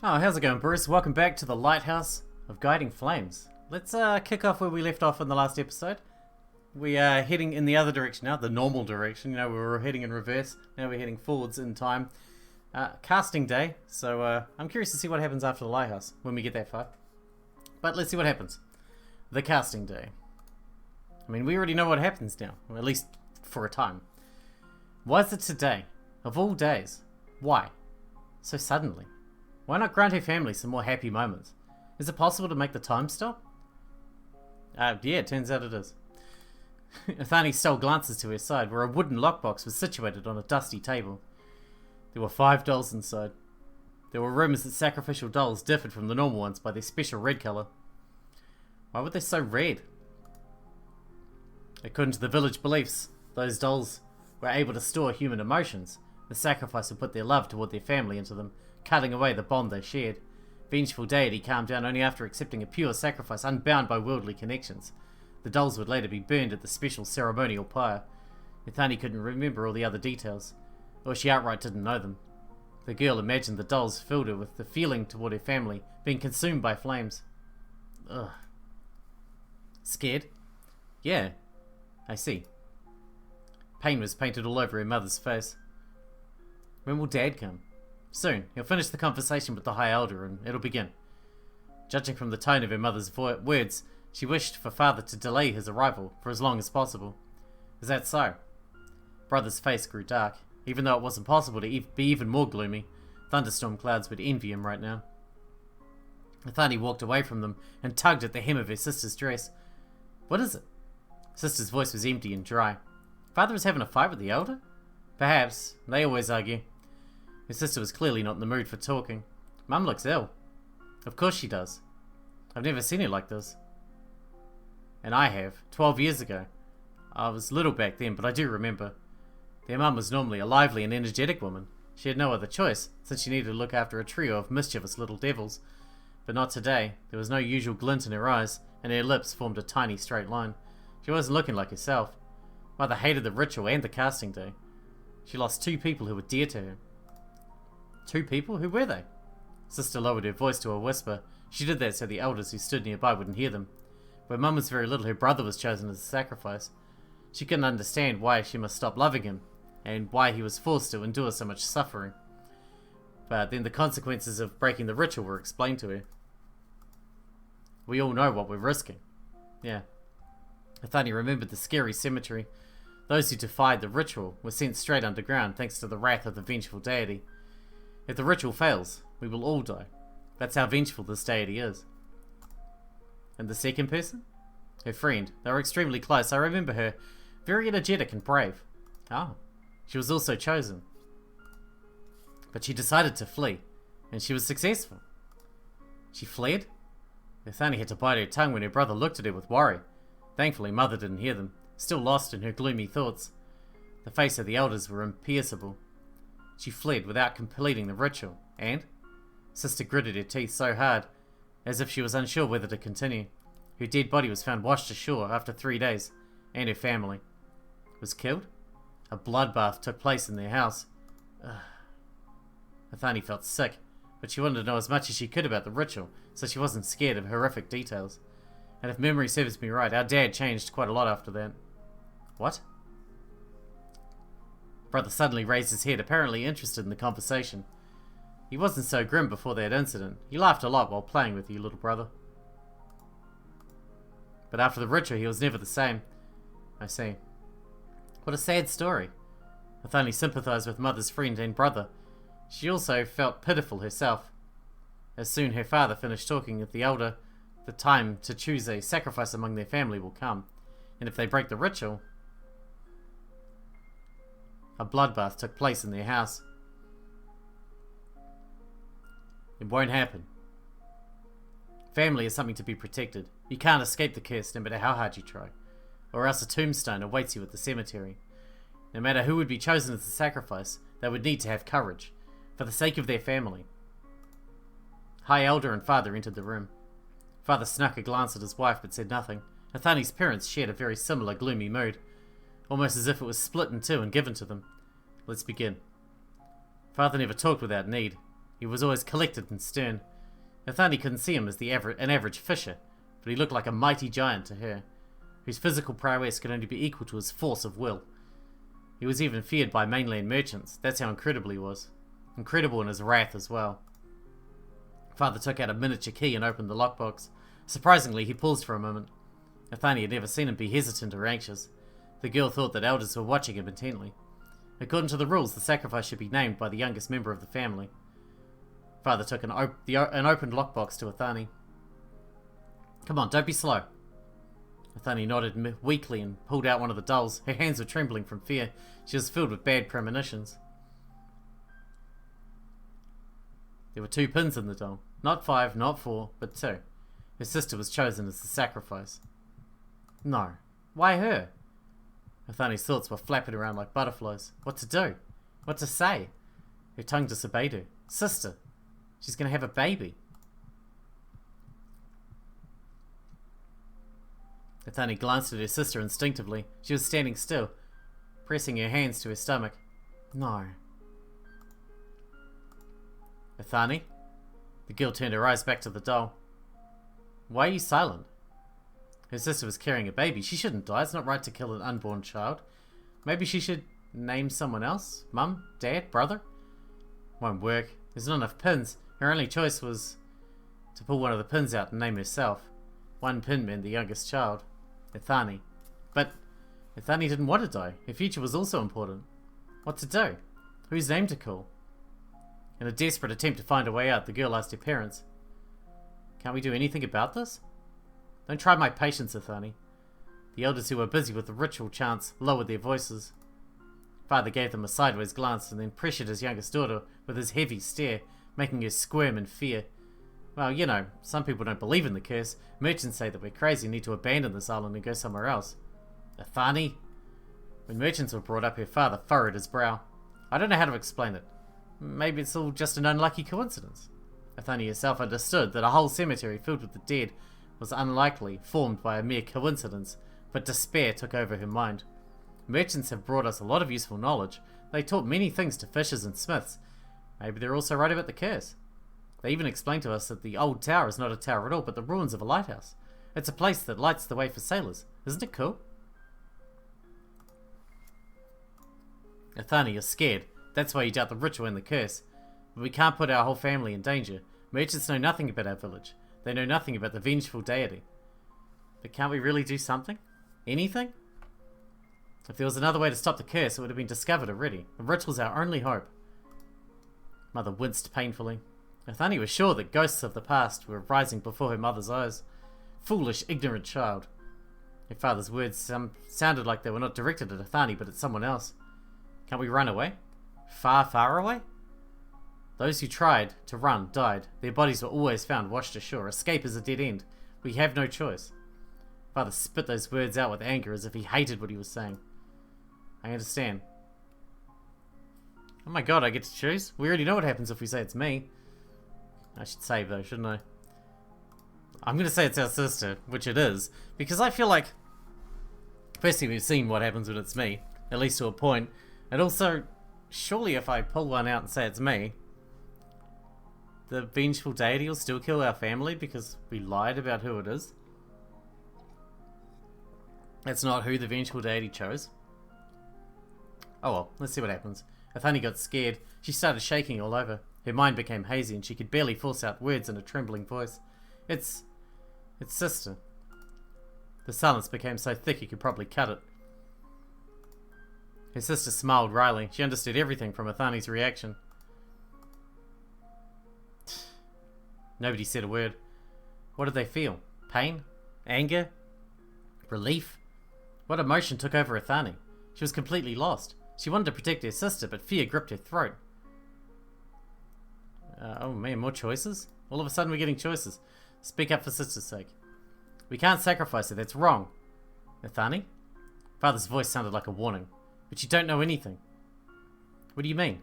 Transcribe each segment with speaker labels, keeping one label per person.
Speaker 1: Oh, how's it going, Bruce? Welcome back to the Lighthouse of Guiding Flames. Let's kick off where we left off in the last episode. We are heading in the other direction now, the normal direction. You know, we were heading in reverse. Now we're heading forwards in time. Casting day, so I'm curious to see what happens after the Lighthouse when we get that far. But let's see what happens. The casting day. I mean, we already know what happens now, or at least for a time. Why is it today? Of all days. Why? So suddenly. Why not grant her family some more happy moments? Is it possible to make the time stop? Yeah, it turns out it is. Ethani stole glances to her side, where a wooden lockbox was situated on a dusty table. There were 5 dolls inside. There were rumours that sacrificial dolls differed from the normal ones by their special red colour. Why were they so red? According to the village beliefs, those dolls were able to store human emotions. The sacrifice would put their love toward their family into them, cutting away the bond they shared. Vengeful deity calmed down only after accepting a pure sacrifice unbound by worldly connections. The dolls would later be burned at the special ceremonial pyre. Ethani couldn't remember all the other details, or she outright didn't know them. The girl imagined the dolls filled her with the feeling toward her family being consumed by flames. Ugh. Scared? Yeah, I see. Pain was painted all over her mother's face. When will Dad come? Soon. He'll finish the conversation with the High Elder and it'll begin. Judging from the tone of her mother's words, she wished for Father to delay his arrival for as long as possible. Is that so? Brother's face grew dark. Even though it wasn't possible to be even more gloomy, thunderstorm clouds would envy him right now. Ethani walked away from them and tugged at the hem of her sister's dress. What is it? Sister's voice was empty and dry. Father is having a fight with the Elder? Perhaps. They always argue. Her sister was clearly not in the mood for talking. Mum looks ill. Of course she does. I've never seen her like this. And I have, 12 years ago. I was little back then, but I do remember. Their mum was normally a lively and energetic woman. She had no other choice, since she needed to look after a trio of mischievous little devils. But not today. There was no usual glint in her eyes, and her lips formed a tiny straight line. She wasn't looking like herself. Mother hated the ritual and the casting day. She lost 2 people who were dear to her. 2 people? Who were they? Sister lowered her voice to a whisper. She did that so the elders who stood nearby wouldn't hear them. When Mum was very little, her brother was chosen as a sacrifice. She couldn't understand why she must stop loving him, and why he was forced to endure so much suffering. But then the consequences of breaking the ritual were explained to her. We all know what we're risking. Yeah. Ethani remembered the scary cemetery. Those who defied the ritual were sent straight underground thanks to the wrath of the vengeful deity. If the ritual fails, we will all die. That's how vengeful this deity is. And the second person? Her friend. They were extremely close. I remember her. Very energetic and brave. Oh. She was also chosen. But she decided to flee. And she was successful. She fled? Ethani had to bite her tongue when her brother looked at her with worry. Thankfully, Mother didn't hear them. Still lost in her gloomy thoughts. The face of the elders were impierceable. She fled without completing the ritual, and? Sister gritted her teeth so hard, as if she was unsure whether to continue. Her dead body was found washed ashore after 3 days, and her family was killed? A bloodbath took place in their house. Ethani felt sick, but she wanted to know as much as she could about the ritual, so she wasn't scared of horrific details. And if memory serves me right, our dad changed quite a lot after that. What? Brother suddenly raised his head, apparently interested in the conversation. He wasn't so grim before that incident. He laughed a lot while playing with you, little brother. But after the ritual, he was never the same. I see. What a sad story. Ethani sympathized with Mother's friend and brother. She also felt pitiful herself. As soon her father finished talking with the elder, the time to choose a sacrifice among their family will come. And if they break the ritual, a bloodbath took place in their house. It won't happen. Family is something to be protected. You can't escape the curse no matter how hard you try. Or else a tombstone awaits you at the cemetery. No matter who would be chosen as the sacrifice, they would need to have courage, for the sake of their family. High Elder and Father entered the room. Father snuck a glance at his wife but said nothing. Ethani's parents shared a very similar gloomy mood, almost as if it was split in two and given to them. Let's begin. Father never talked without need. He was always collected and stern. Ethani couldn't see him as an average fisher, but he looked like a mighty giant to her, whose physical prowess could only be equal to his force of will. He was even feared by mainland merchants. That's how incredible he was. Incredible in his wrath as well. Father took out a miniature key and opened the lockbox. Surprisingly, he paused for a moment. Ethani had never seen him be hesitant or anxious. The girl thought that elders were watching him intently. According to the rules, the sacrifice should be named by the youngest member of the family. Father took an opened lockbox to Ethani. Come on, don't be slow. Ethani nodded weakly and pulled out one of the dolls. Her hands were trembling from fear. She was filled with bad premonitions. There were 2 pins in the doll. Not 5, not 4, but 2. Her sister was chosen as the sacrifice. No. Why her? Ethani's thoughts were flapping around like butterflies. What to do? What to say? Her tongue disobeyed her. Sister. She's going to have a baby. Ethani glanced at her sister instinctively. She was standing still, pressing her hands to her stomach. No. Ethani? The girl turned her eyes back to the doll. Why are you silent? Her sister was carrying a baby. She shouldn't die. It's not right to kill an unborn child. Maybe she should name someone else? Mum? Dad? Brother? Won't work. There's not enough pins. Her only choice was to pull one of the pins out and name herself. 1 pin meant the youngest child. Ethani. But Ethani didn't want to die. Her future was also important. What to do? Whose name to call? In a desperate attempt to find a way out, the girl asked her parents, Can't we do anything about this? Don't try my patience, Ethani. The elders who were busy with the ritual chants lowered their voices. Father gave them a sideways glance and then pressured his youngest daughter with his heavy stare, making her squirm in fear. Well, you know, some people don't believe in the curse. Merchants say that we're crazy and need to abandon this island and go somewhere else. Ethani? When merchants were brought up, her father furrowed his brow. I don't know how to explain it. Maybe it's all just an unlucky coincidence. Ethani herself understood that a whole cemetery filled with the dead was unlikely formed by a mere coincidence, but despair took over her mind. Merchants have brought us a lot of useful knowledge. They taught many things to fishers and smiths. Maybe they're also right about the curse. They even explained to us that the old tower is not a tower at all, but the ruins of a lighthouse. It's a place that lights the way for sailors. Isn't it cool? Ethani, you're scared. That's why you doubt the ritual and the curse. But we can't put our whole family in danger. Merchants know nothing about our village. They know nothing about the vengeful deity. But can't we really do something? Anything? If there was another way to stop the curse, it would have been discovered already. The ritual's our only hope. Mother winced painfully. Ethani was sure that ghosts of the past were rising before her mother's eyes. Foolish, ignorant child. Her father's words sounded like they were not directed at Ethani, but at someone else. Can't we run away? Far, far away? Those who tried to run died. Their bodies were always found washed ashore. Escape is a dead end. We have no choice. Father spit those words out with anger as if he hated what he was saying. I understand. Oh my god, I get to choose? We already know what happens if we say it's me. I should save though, shouldn't I? I'm going to say it's our sister, which it is, because I feel like, firstly, we've seen what happens when it's me, at least to a point, and also, surely if I pull one out and say it's me, the vengeful deity will still kill our family because we lied about who it is. That's not who the vengeful deity chose. Oh well, let's see what happens. Ethani got scared. She started shaking all over. Her mind became hazy and she could barely force out words in a trembling voice. It's sister. The silence became so thick you could probably cut it. Her sister smiled wryly. She understood everything from Ethani's reaction. Nobody said a word. What did they feel? Pain? Anger? Relief? What emotion took over Ethani? She was completely lost. She wanted to protect her sister, but fear gripped her throat. Oh man, more choices? All of a sudden we're getting choices. Speak up for sister's sake. We can't sacrifice her, that's wrong. Ethani? Father's voice sounded like a warning. But you don't know anything. What do you mean?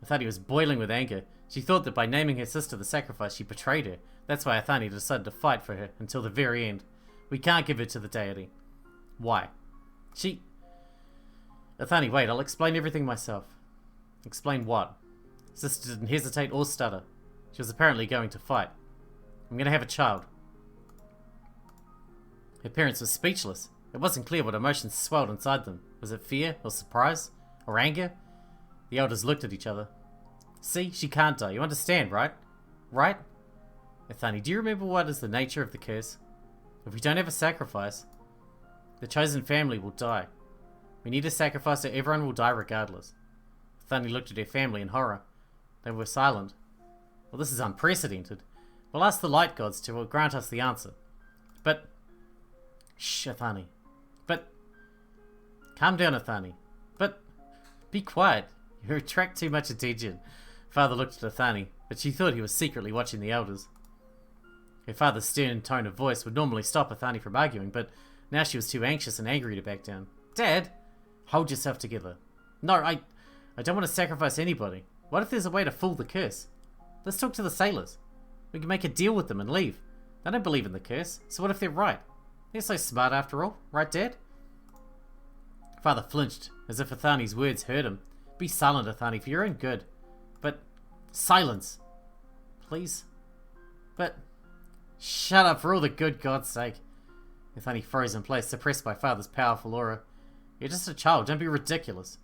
Speaker 1: Ethani was boiling with anger. She thought that by naming her sister the sacrifice, she betrayed her. That's why Ethani decided to fight for her until the very end. We can't give her to the deity. Why? Ethani, wait, I'll explain everything myself. Explain what? Sister didn't hesitate or stutter. She was apparently going to fight. I'm going to have a child. Her parents were speechless. It wasn't clear what emotions swelled inside them. Was it fear, or surprise, or anger? The elders looked at each other. See, she can't die. You understand, right? Right? Ethani, do you remember what is the nature of the curse? If we don't have a sacrifice, the chosen family will die. We need a sacrifice or everyone will die regardless. Ethani looked at her family in horror. They were silent. Well, this is unprecedented. We'll ask the light gods to grant us the answer. But... Shh, Ethani. But... Calm down, Ethani. But... Be quiet. You attract too much attention. Father looked at Ethani, but she thought he was secretly watching the elders. Her father's stern tone of voice would normally stop Ethani from arguing, but now she was too anxious and angry to back down. Dad! Hold yourself together. No, I don't want to sacrifice anybody. What if there's a way to fool the curse? Let's talk to the sailors. We can make a deal with them and leave. They don't believe in the curse, so what if they're right? They're so smart after all, right, Dad? Father flinched, as if Ethani's words hurt him. Be silent, Ethani, for your own good. But... Silence! Please? But... Shut up, for all the good God's sake. Ethani froze in place, suppressed by Father's powerful aura. You're just a child, don't be ridiculous.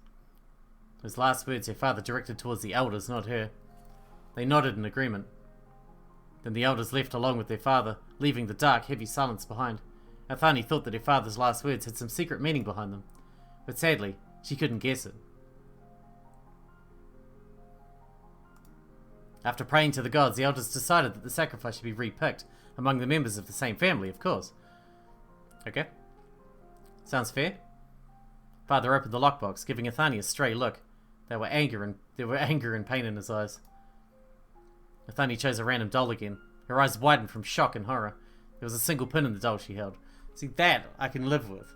Speaker 1: His last words her father directed towards the elders, not her. They nodded in agreement. Then the elders left along with their father, leaving the dark, heavy silence behind. Ethani thought that her father's last words had some secret meaning behind them, but sadly, she couldn't guess it. After praying to the gods, the elders decided that the sacrifice should be repicked, among the members of the same family, of course. Okay. Sounds fair. Father opened the lockbox, giving Ethani a stray look. There were anger and pain in his eyes. Ethani chose a random doll again. Her eyes widened from shock and horror. There was a single pin in the doll she held. See, that I can live with.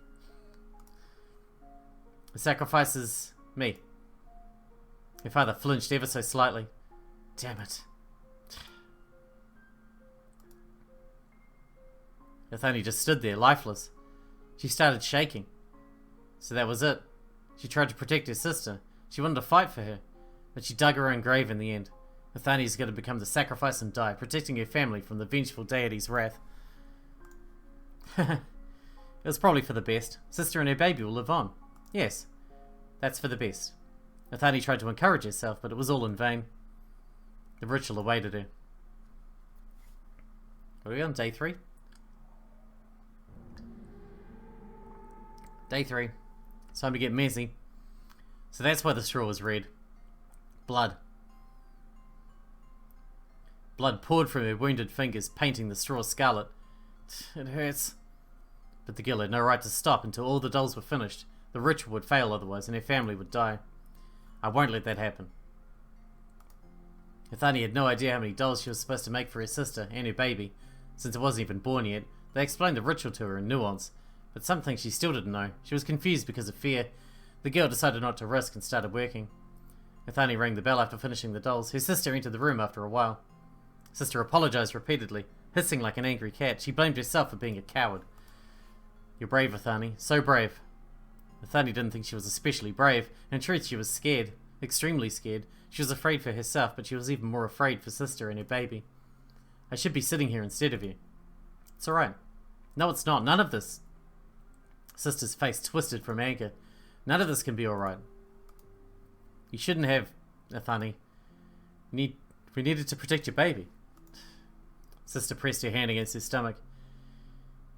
Speaker 1: The sacrifice is me. Her father flinched ever so slightly. Damn it. Ethani just stood there, lifeless. She started shaking. So that was it. She tried to protect her sister. She wanted to fight for her. But she dug her own grave in the end. Ethani is going to become the sacrifice and die, protecting her family from the vengeful deity's wrath. It was probably for the best. Sister and her baby will live on. Yes, that's for the best. Ethani tried to encourage herself, but it was all in vain. The ritual awaited her. Are we on day 3? Day 3. It's time to get messy. So that's why the straw was red. Blood. Blood poured from her wounded fingers, painting the straw scarlet. It hurts. But the girl had no right to stop until all the dolls were finished. The ritual would fail otherwise, and her family would die. I won't let that happen. Ethani had no idea how many dolls she was supposed to make for her sister and her baby, since it wasn't even born yet. They explained the ritual to her in nuance, but some things she still didn't know. She was confused because of fear. The girl decided not to risk and started working. Ethani rang the bell after finishing the dolls. Her sister entered the room after a while. Sister apologized repeatedly, hissing like an angry cat. She blamed herself for being a coward. You're brave, Ethani. So brave. Ethani didn't think she was especially brave. In truth, she was scared. Extremely scared. She was afraid for herself, but she was even more afraid for sister and her baby. I should be sitting here instead of you. It's alright. No, it's not. None of this. Sister's face twisted from anger. None of this can be alright. You shouldn't have, Ethani. We needed to protect your baby. Sister pressed her hand against his stomach.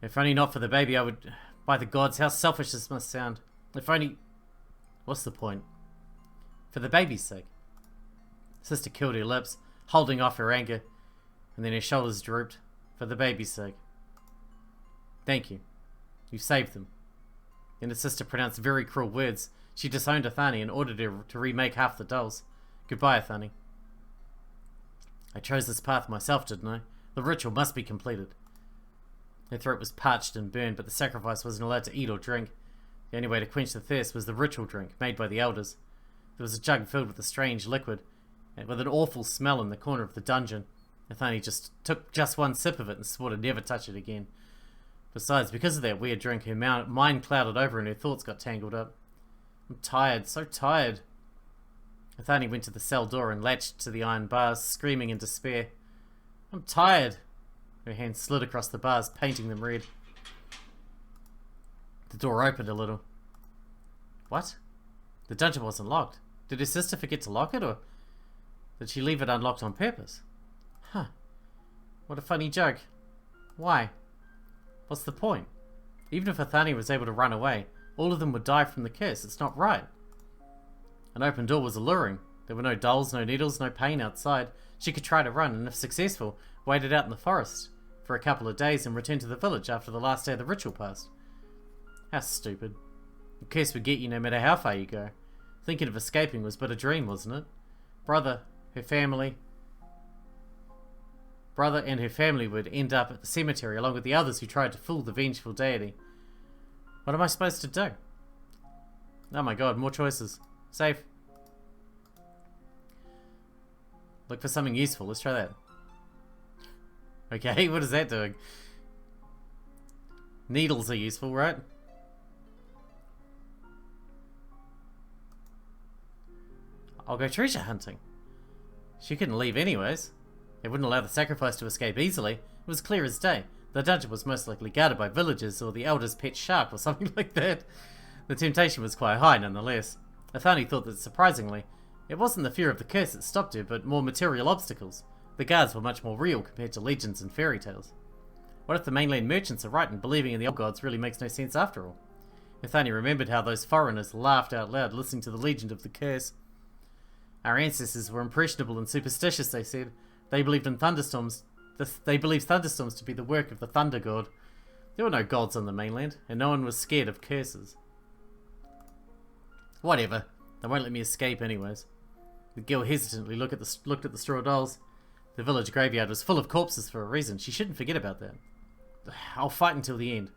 Speaker 1: If only not for the baby, I would... By the gods, how selfish this must sound. If only... What's the point? For the baby's sake. Sister killed her lips, holding off her anger, and then her shoulders drooped. For the baby's sake. Thank you. You saved them. Then her sister pronounced very cruel words. She disowned Ethani and ordered her to remake half the dolls. Goodbye, Ethani. I chose this path myself, didn't I? The ritual must be completed. Her throat was parched and burned, but the sacrifice wasn't allowed to eat or drink. The only way to quench the thirst was the ritual drink, made by the elders. There was a jug filled with a strange liquid, and with an awful smell in the corner of the dungeon. Ethani took just one sip of it and swore to never touch it again. Besides, because of that weird drink, her mind clouded over and her thoughts got tangled up. I'm tired, so tired. Ethani went to the cell door and latched to the iron bars, screaming in despair. I'm tired. Her hand slid across the bars, painting them red. The door opened a little. What? The dungeon wasn't locked. Did her sister forget to lock it, or did she leave it unlocked on purpose? Huh. What a funny joke. Why? What's the point? Even if Ethani was able to run away, all of them would die from the curse. It's not right. An open door was alluring. There were no dolls, no needles, no pain outside. She could try to run, and if successful, wait it out in the forest for a couple of days and return to the village after the last day of the ritual passed. How stupid. The curse would get you no matter how far you go. Thinking of escaping was but a dream, wasn't it? Brother and her family would end up at the cemetery along with the others who tried to fool the vengeful deity. What am I supposed to do? Oh my god, more choices. Save. Look for something useful. Let's try that. Okay, what is that doing? Needles are useful, right? I'll go treasure hunting. She couldn't leave anyways. They wouldn't allow the sacrifice to escape easily. It was clear as day. The dungeon was most likely guarded by villagers or the elder's pet shark or something like that. The temptation was quite high nonetheless. Ethani thought that surprisingly, it wasn't the fear of the curse that stopped her, but more material obstacles. The guards were much more real compared to legends and fairy tales. What if the mainland merchants are right and believing in the old gods really makes no sense after all? Ethani remembered how those foreigners laughed out loud listening to the legend of the curse. Our ancestors were impressionable and superstitious, they said. They believed in thunderstorms. They believed thunderstorms to be the work of the thunder god. There were no gods on the mainland, and no one was scared of curses. Whatever. They won't let me escape anyways. The girl hesitantly looked at the straw dolls. The village graveyard was full of corpses for a reason. She shouldn't forget about that. I'll fight until the end.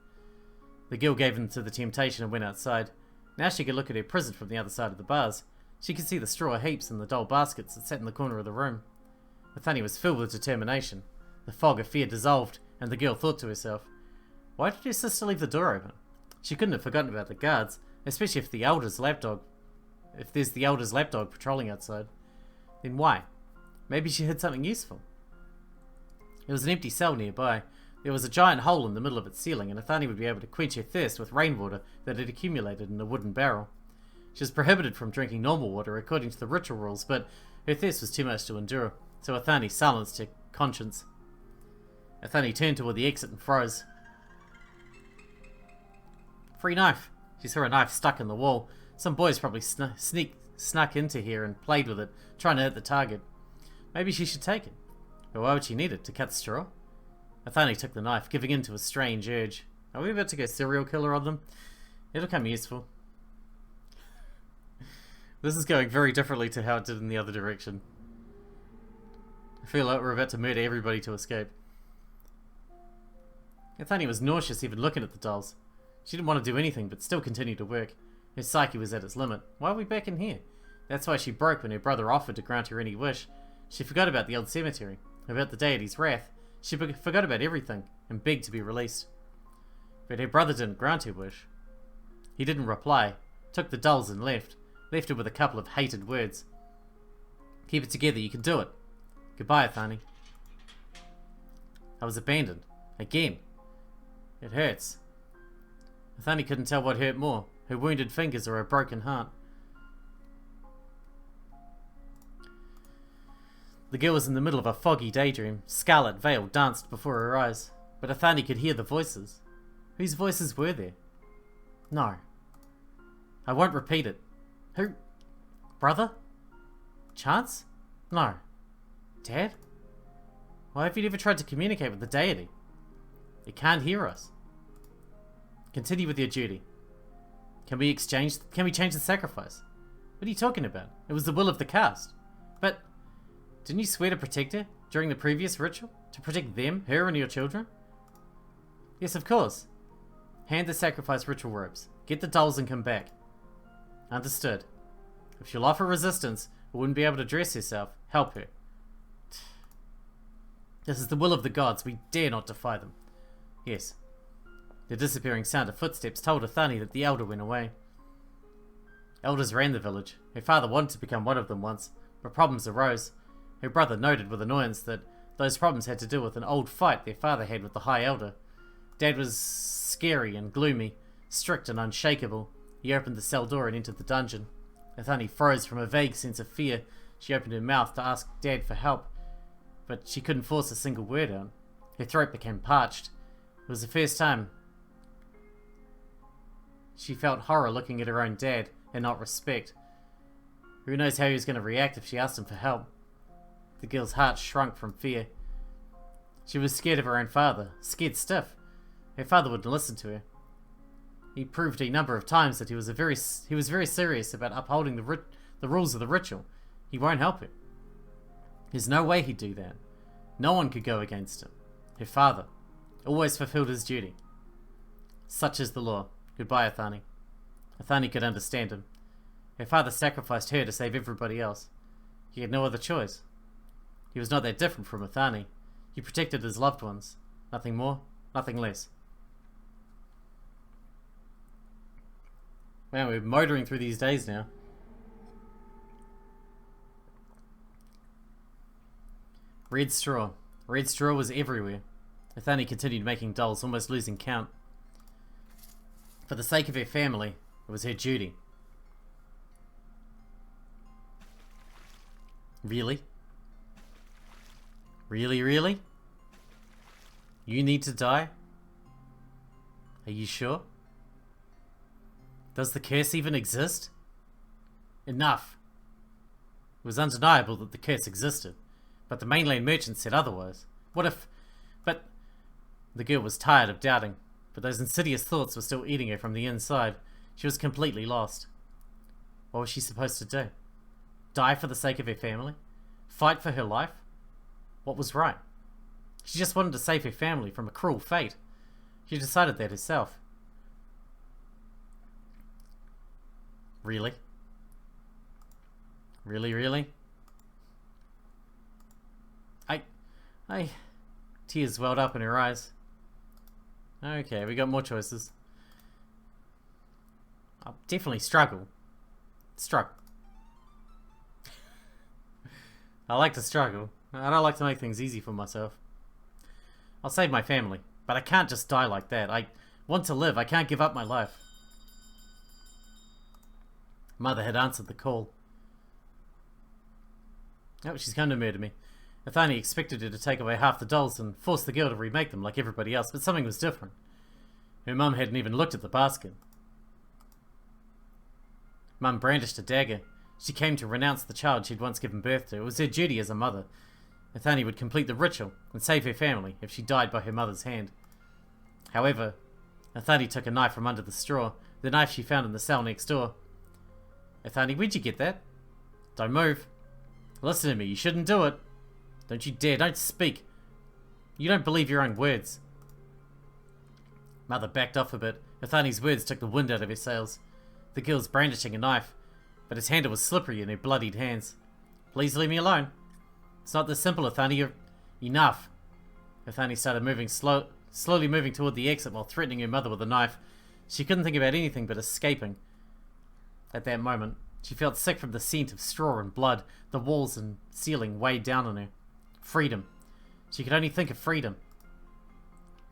Speaker 1: The girl gave in to the temptation and went outside. Now she could look at her prison from the other side of the bars. She could see the straw heaps and the doll baskets that sat in the corner of the room. Ethani was filled with determination. The fog of fear dissolved, and the girl thought to herself, why did her sister leave the door open? She couldn't have forgotten about the guards, especially if there's the elder's lapdog patrolling outside. Then why? Maybe she hid something useful. There was an empty cell nearby. There was a giant hole in the middle of its ceiling, and Ethani would be able to quench her thirst with rainwater that had accumulated in a wooden barrel. She was prohibited from drinking normal water according to the ritual rules, but her thirst was too much to endure, so Ethani silenced her conscience. Ethani turned toward the exit and froze. Free knife. She saw a knife stuck in the wall. Some boys probably snuck into here and played with it, trying to hit the target. Maybe she should take it. But why would she need it? To cut straw? Ethani took the knife, giving in to a strange urge. Are we about to go serial killer on them? It'll come useful. This is going very differently to how it did in the other direction. I feel like we're about to murder everybody to escape. Ethani was nauseous even looking at the dolls. She didn't want to do anything, but still continued to work. Her psyche was at its limit. Why are we back in here? That's why she broke when her brother offered to grant her any wish. She forgot about the old cemetery, about the deity's wrath. She forgot about everything, and begged to be released. But her brother didn't grant her wish. He didn't reply, took the dolls and left her with a couple of hated words. Keep it together, you can do it. Goodbye, Ethani. I was abandoned. Again. It hurts. Ethani couldn't tell what hurt more, her wounded fingers or her broken heart. The girl was in the middle of a foggy daydream. Scarlet veil danced before her eyes, but Ethani could hear the voices. Whose voices were there? No. I won't repeat it. Who? Brother? Chance? No. Dad? Why have you never tried to communicate with the deity? It can't hear us. Continue with your duty. Can we change the sacrifice? What are you talking about? It was the will of the caste. But didn't you swear to protect her during the previous ritual? To protect them, her and your children? Yes, of course. Hand the sacrifice ritual robes. Get the dolls and come back. Understood. If she'll offer resistance or wouldn't be able to dress herself, help her. This is the will of the gods. We dare not defy them. Yes. The disappearing sound of footsteps told Ethani that the elder went away. Elders ran the village. Her father wanted to become one of them once, but problems arose. Her brother noted with annoyance that those problems had to do with an old fight their father had with the High Elder. Dad was scary and gloomy, strict and unshakable. He opened the cell door and entered the dungeon. Ethani froze from a vague sense of fear. She opened her mouth to ask Dad for help, but she couldn't force a single word out. Her throat became parched. It was the first time she felt horror looking at her own dad, and not respect. Who knows how he was going to react if she asked him for help? The girl's heart shrunk from fear. She was scared of her own father, scared stiff. Her father wouldn't listen to her. He proved a number of times that he was very serious about upholding the rules of the ritual. He won't help her. There's no way he'd do that. No one could go against him. Her father always fulfilled his duty. Such is the law. Goodbye, Ethani. Ethani could understand him. Her father sacrificed her to save everybody else. He had no other choice. He was not that different from Ethani. He protected his loved ones. Nothing more, nothing less. Man, we're motoring through these days now. Red straw. Red straw was everywhere. Ethani continued making dolls, almost losing count. For the sake of her family, it was her duty. Really? Really? You need to die? Are you sure? Does the curse even exist? Enough. It was undeniable that the curse existed, but the mainland merchants said otherwise. What if... But... The girl was tired of doubting, but those insidious thoughts were still eating her from the inside. She was completely lost. What was she supposed to do? Die for the sake of her family? Fight for her life? What was right? She just wanted to save her family from a cruel fate. She decided that herself. Really? Really? Tears welled up in her eyes. Okay, we got more choices. I'll definitely struggle. I like to struggle. I don't like to make things easy for myself. I'll save my family, but I can't just die like that. I want to live. I can't give up my life. Mother had answered the call. Oh, she's come to murder me. Ethani expected her to take away half the dolls and force the girl to remake them like everybody else, but something was different. Her mum hadn't even looked at the basket. Mum brandished a dagger. She came to renounce the child she'd once given birth to. It was her duty as a mother. Ethani would complete the ritual and save her family if she died by her mother's hand. However, Ethani took a knife from under the straw, the knife she found in the cell next door. Ethani, where'd you get that? Don't move. Listen to me, you shouldn't do it. Don't you dare, don't speak. You don't believe your own words. Mother backed off a bit. Ethani's words took the wind out of her sails. The girl's brandishing a knife, but his handle was slippery in her bloodied hands. Please leave me alone. It's not this simple, Ethani. Enough. Ethani started moving slowly moving toward the exit while threatening her mother with a knife. She couldn't think about anything but escaping. At that moment, she felt sick from the scent of straw and blood. The walls and ceiling weighed down on her. Freedom. She could only think of freedom.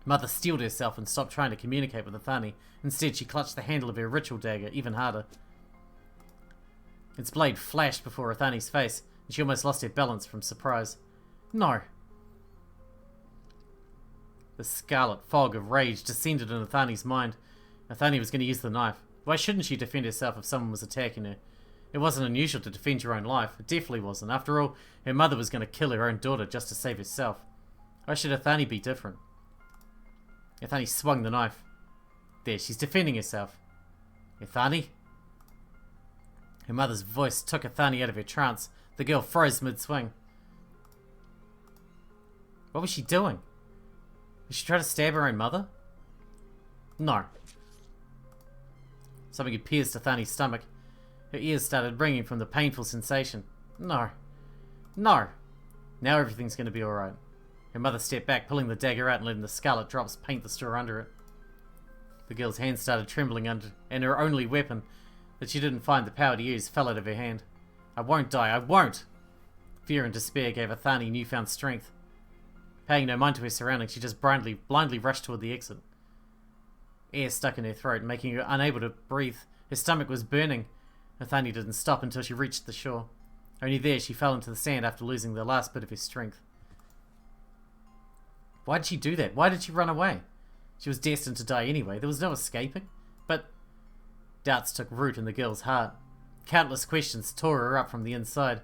Speaker 1: Mother steeled herself and stopped trying to communicate with Ethani. Instead, she clutched the handle of her ritual dagger even harder. Its blade flashed before Ethani's face, and she almost lost her balance from surprise. No. The scarlet fog of rage descended on Ethani's mind. Ethani was going to use the knife. Why shouldn't she defend herself if someone was attacking her? It wasn't unusual to defend your own life. It definitely wasn't. After all, her mother was going to kill her own daughter just to save herself. Why should Ethani be different? Ethani swung the knife. There, she's defending herself. Ethani? Her mother's voice took Ethani out of her trance. The girl froze mid-swing. What was she doing? Was she trying to stab her own mother? No. Something had pierced Ethani's stomach. Her ears started ringing from the painful sensation. No. Now everything's going to be alright. Her mother stepped back, pulling the dagger out and letting the scarlet drops paint the straw under it. The girl's hands started trembling and her only weapon, that she didn't find the power to use fell out of her hand. I won't die, I won't! Fear and despair gave Ethani newfound strength. Paying no mind to her surroundings, she just blindly rushed toward the exit. Air stuck in her throat, making her unable to breathe. Her stomach was burning. Ethani didn't stop until she reached the shore. Only there she fell into the sand after losing the last bit of her strength. Why did she do that? Why did she run away? She was destined to die anyway. There was no escaping. But doubts took root in the girl's heart. Countless questions tore her up from the inside.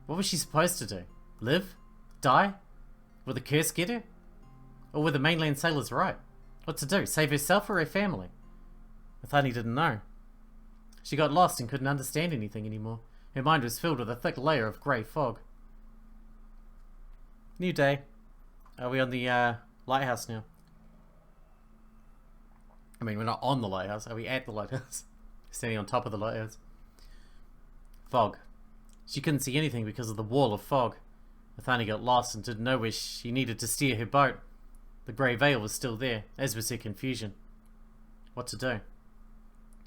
Speaker 1: What was she supposed to do? Live? Die? Will the curse get her? Or were the mainland sailors right? What to do? Save herself or her family? Ethani didn't know. She got lost and couldn't understand anything anymore. Her mind was filled with a thick layer of grey fog. New day. Are we on the lighthouse now? I mean, we're not on the lighthouse. Are we at the lighthouse? Standing on top of the lighthouse. Fog. She couldn't see anything because of the wall of fog. Ethani got lost and didn't know where she needed to steer her boat. The grey veil was still there, as was her confusion. What to do? I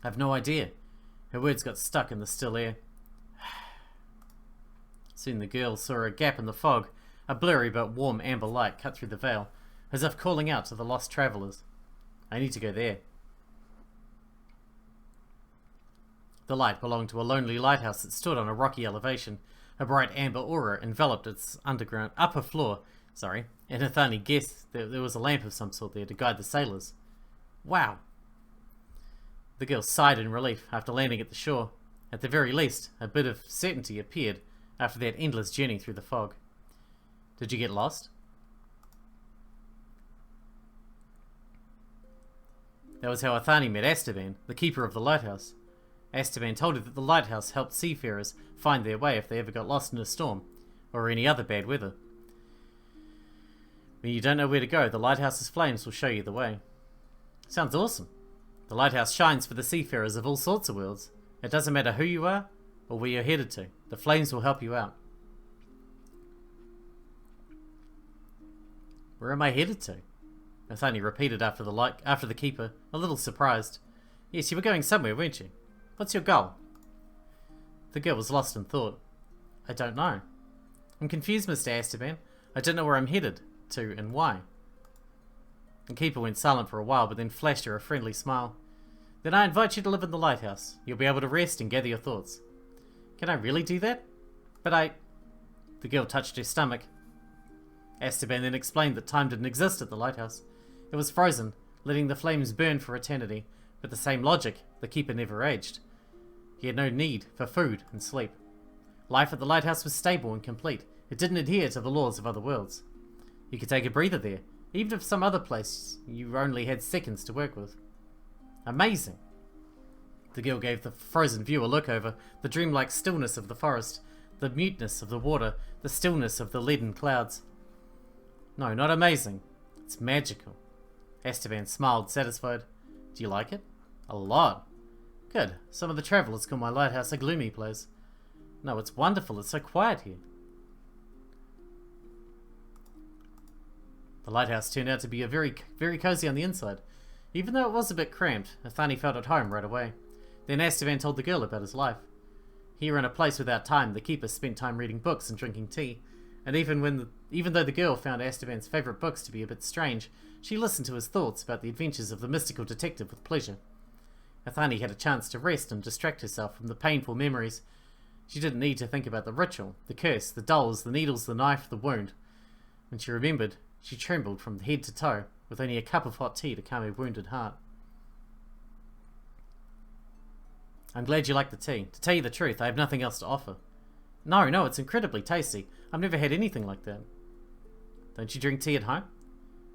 Speaker 1: have no idea. Her words got stuck in the still air. Soon the girl saw a gap in the fog. A blurry but warm amber light cut through the veil, as if calling out to the lost travellers. I need to go there. The light belonged to a lonely lighthouse that stood on a rocky elevation. A bright amber aura enveloped its upper floor, and Ethani guessed that there was a lamp of some sort there to guide the sailors. Wow! The girl sighed in relief after landing at the shore. At the very least, a bit of certainty appeared after that endless journey through the fog. Did you get lost? That was how Ethani met Esteban, the keeper of the lighthouse. Esteban told her that the lighthouse helped seafarers find their way if they ever got lost in a storm, or any other bad weather. When you don't know where to go, the lighthouse's flames will show you the way. Sounds awesome. The lighthouse shines for the seafarers of all sorts of worlds. It doesn't matter who you are, or where you're headed to. The flames will help you out. Where am I headed to? Ethani repeated after the keeper, a little surprised. Yes, you were going somewhere, weren't you? What's your goal? The girl was lost in thought. I don't know. I'm confused, Mr. Esteban. I don't know where I'm headed to and why. The keeper went silent for a while, but then flashed her a friendly smile. Then I invite you to live in the lighthouse. You'll be able to rest and gather your thoughts. Can I really do that? But The girl touched her stomach. Esteban then explained that time didn't exist at the lighthouse. It was frozen, letting the flames burn for eternity. With the same logic, the keeper never aged. He had no need for food and sleep. Life at the lighthouse was stable and complete. It didn't adhere to the laws of other worlds. You could take a breather there, even if some other place you only had seconds to work with. Amazing! The girl gave the frozen view a look over, the dreamlike stillness of the forest, the muteness of the water, the stillness of the leaden clouds. No, not amazing. It's magical. Esteban smiled, satisfied. Do you like it? A lot. Good. Some of the travellers call my lighthouse a gloomy place. No, it's wonderful. It's so quiet here. The lighthouse turned out to be very cozy on the inside. Even though it was a bit cramped, Ethani felt at home right away. Then Esteban told the girl about his life. Here in a place without time, the keeper spent time reading books and drinking tea. And even though the girl found Esteban's favourite books to be a bit strange, she listened to his thoughts about the adventures of the mystical detective with pleasure. Ethani had a chance to rest and distract herself from the painful memories. She didn't need to think about the ritual, the curse, the dolls, the needles, the knife, the wound. When she remembered, she trembled from head to toe, with only a cup of hot tea to calm her wounded heart. I'm glad you like the tea. To tell you the truth, I have nothing else to offer. No, it's incredibly tasty. I've never had anything like that. Don't you drink tea at home?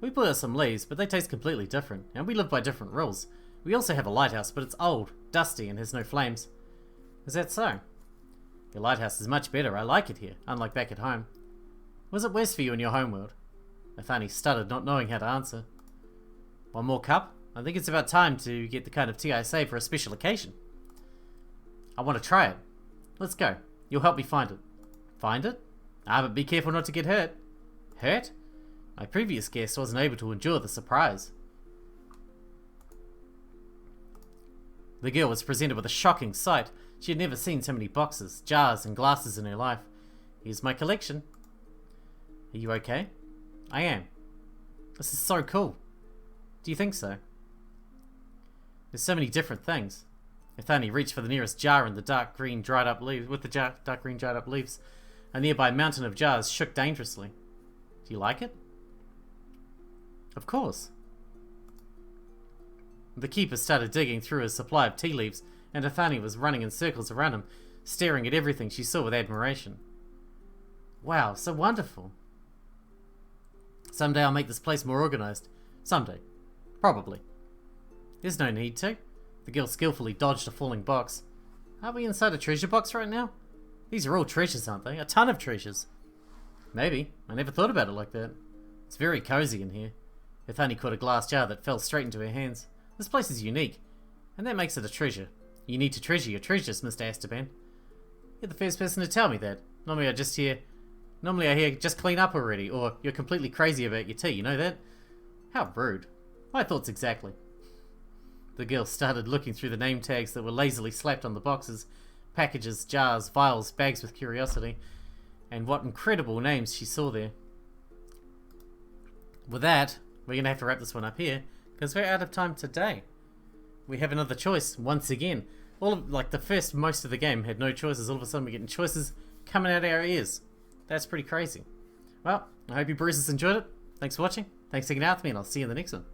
Speaker 1: We put out some leaves, but they taste completely different, and we live by different rules. We also have a lighthouse, but it's old, dusty, and has no flames. Is that so? Your lighthouse is much better. I like it here, unlike back at home. Was it worse for you in your homeworld? Ethani stuttered, not knowing how to answer. One more cup? I think it's about time to get the kind of tea I save for a special occasion. I want to try it. Let's go. You'll help me find it. Find it? But be careful not to get hurt. Hurt? My previous guest wasn't able to endure the surprise. The girl was presented with a shocking sight. She had never seen so many boxes, jars, and glasses in her life. Here's my collection. Are you okay? I am. This is so cool. Do you think so? There's so many different things. Ethani reached for the nearest jar in the dark green dried up leaves dark green dried up leaves. A nearby mountain of jars shook dangerously. Do you like it? Of course. The keeper started digging through his supply of tea leaves, and Ethani was running in circles around him, staring at everything she saw with admiration. Wow, so wonderful. Someday I'll make this place more organized. Someday. Probably. There's no need to. The girl skillfully dodged a falling box. Are we inside a treasure box right now? These are all treasures, aren't they? A ton of treasures. Maybe. I never thought about it like that. It's very cozy in here. Ethani caught a glass jar that fell straight into her hands. This place is unique, and that makes it a treasure. You need to treasure your treasures, Mr. Esteban. You're the first person to tell me that. Normally I hear just clean up already, or you're completely crazy about your tea, you know that? How rude. My thoughts exactly. The girl started looking through the name tags that were lazily slapped on the boxes, packages, jars, vials, bags with curiosity, and what incredible names she saw there. With that, we're going to have to wrap this one up here, because we're out of time today. We have another choice, once again. Most of the game had no choices. All of a sudden we're getting choices coming out of our ears. That's pretty crazy. Well, I hope you bruisers enjoyed it. Thanks for watching. Thanks for hanging out with me, and I'll see you in the next one.